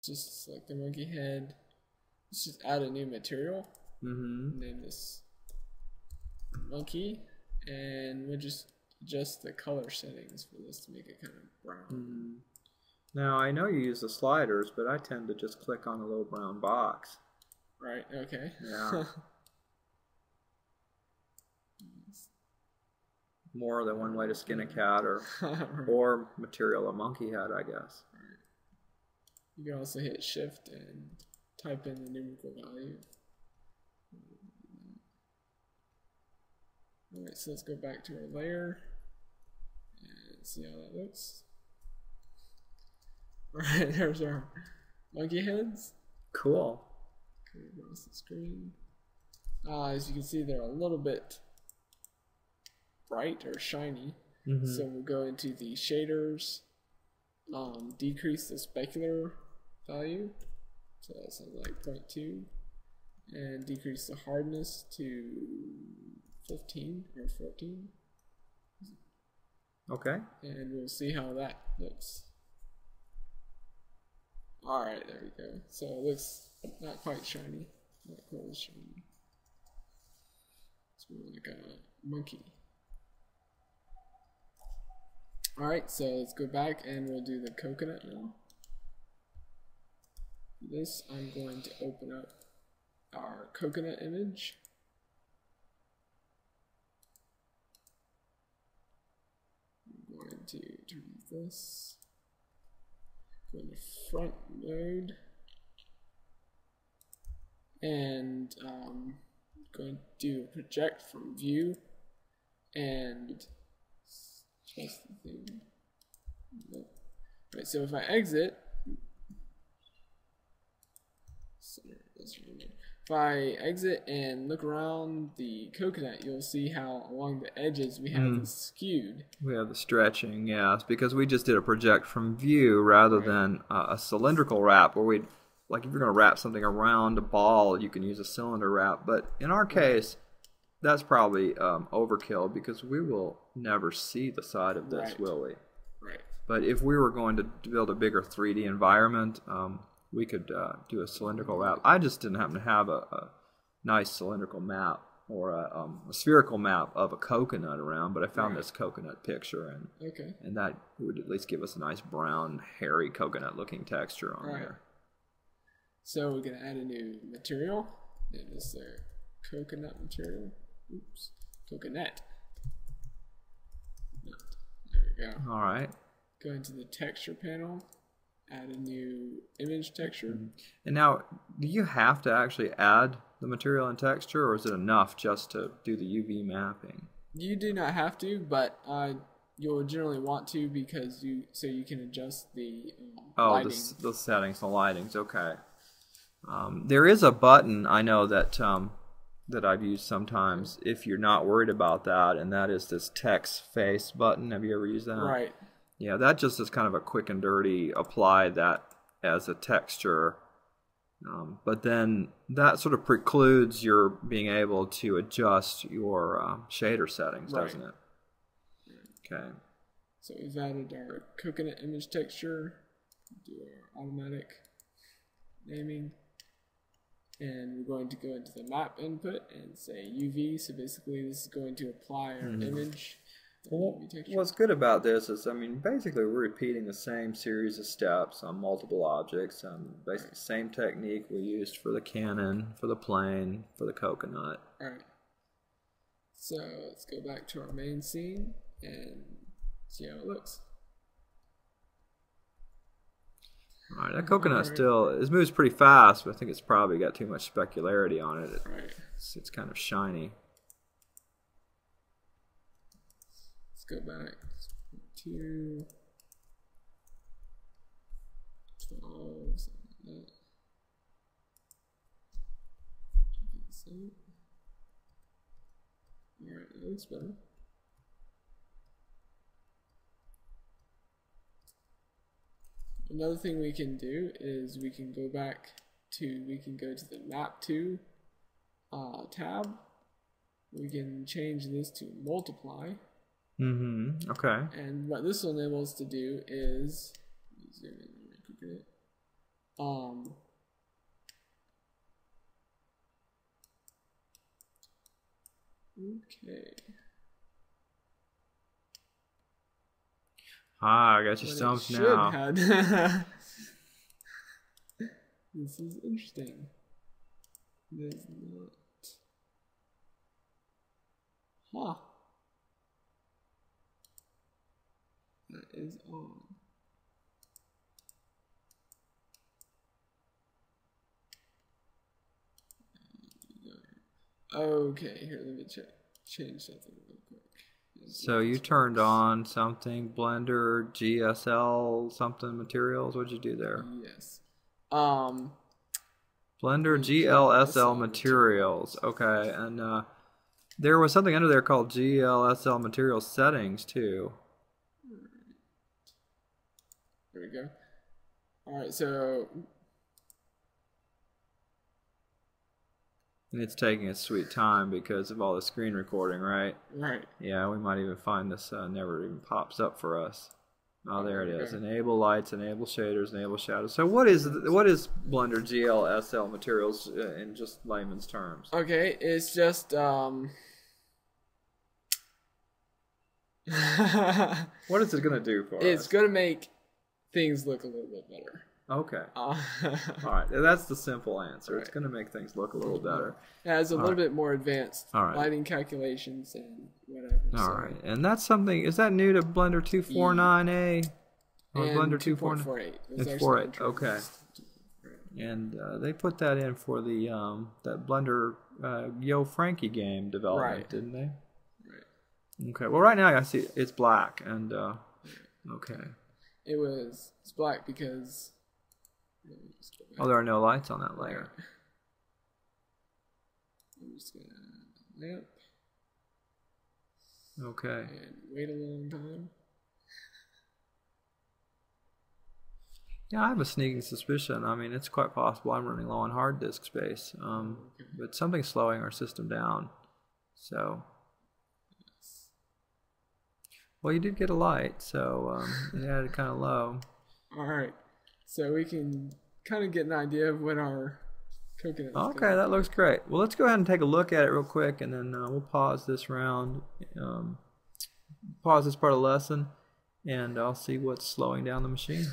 just select the monkey head. Let's just add a new material. Name this monkey, and we'll just adjust the color settings for this to make it kind of brown. Now I know you use the sliders, but I tend to just click on the little brown box. Right. Okay. Yeah. More than one way to skin a cat, or material a monkey head, I guess. Right. You can also hit Shift and type in the numerical value. Alright, so let's go back to our layer and see how that looks. Alright, there's our monkey heads. Cool. Okay, across the screen. As you can see, they're a little bit bright or shiny. So we'll go into the shaders, decrease the specular value, so that's like 0.2, and decrease the hardness to 15 or 14. Okay. And we'll see how that looks. Alright, there we go. So it looks not quite shiny. Not quite as shiny. It's more like a monkey. Alright, so let's go back and we'll do the coconut now. For this, I'm going to open up our coconut image. I'm going to turn this. Go into front mode. And going to do project from view and just the thing. Right, so if I exit, if I exit and look around the coconut, you'll see how along the edges we have this skewed. We have the stretching, yes, because we just did a project from view rather than a cylindrical wrap, where we'd, like if you're going to wrap something around a ball, you can use a cylinder wrap. But in our case, that's probably overkill, because we will never see the side of this, will we? Right. But if we were going to build a bigger 3D environment, we could do a cylindrical wrap. I just didn't happen to have a nice cylindrical map or a spherical map of a coconut around, but I found this coconut picture, and that would at least give us a nice brown, hairy, coconut-looking texture on there. So we're going to add a new material. Name this the coconut material. Oops, coconut. There we go. All right. Go into the texture panel. Add a new image texture. And now, do you have to actually add the material and texture, or is it enough just to do the UV mapping? You do not have to, but you'll generally want to, because so you can adjust the lighting. The settings, the lightings. Okay. There is a button I know that that I've used sometimes if you're not worried about that, and that is this text face button. Have you ever used that? Right. Yeah, that just is kind of a quick and dirty apply that as a texture. But then that sort of precludes your being able to adjust your shader settings, doesn't it? Okay. So we've added our coconut image texture, do our automatic naming, and we're going to go into the map input and say UV. So basically this is going to apply our image. Well, what's good about this is, I mean, basically we're repeating the same series of steps on multiple objects. Basically the same technique we used for the cannon, for the plane, for the coconut. Alright. So let's go back to our main scene and see how it looks. Alright, that coconut still, it moves pretty fast, but I think it's probably got too much specularity on it. It's kind of shiny. Go back to 12, something like that. Alright, that looks better. Another thing we can do is we can go to the map to tab. We can change this to multiply. Okay. And what this will enable us to do is zoom in really quickly. Okay. Ah, I got you stumped now. This is interesting. It is not. Huh. That is on. Okay, here, let me change something real quick. So you turned on something, Blender, GSL, something materials. What'd you do there? Yes. Blender GLSL materials. Okay, and there was something under there called GLSL materials settings too. There we go. All right, so. And it's taking its sweet time because of all the screen recording, right? Right. Yeah, we might even find this never even pops up for us. Oh, there it is. Enable lights, enable shaders, enable shadows. So what is Blender GLSL materials in just layman's terms? Okay, it's just What is it going to do for us? It's going to make things look a little bit better. Okay. All right. That's the simple answer. Right. It's going to make things look a little better. It has a little bit more advanced All right. lighting calculations and whatever. All right. And that's something, is that new to Blender 249A? Or and Blender 2.48? It's 4.8. Okay. And they put that in for the that Blender Yo Frankie game development, didn't they? Right. Okay. Well, right now I see it's black and okay. It's black because. Oh, there are no lights on that layer. I'm just gonna lamp. Okay. And wait a long time. Yeah, I have a sneaking suspicion. I mean, it's quite possible I'm running low on hard disk space, but something's slowing our system down. So, well, you did get a light, so it had it kind of low. All right, so we can kind of get an idea of what our coconut. Okay, that looks great. Well, let's go ahead and take a look at it real quick, and then we'll pause this round, pause this part of the lesson, and I'll see what's slowing down the machine.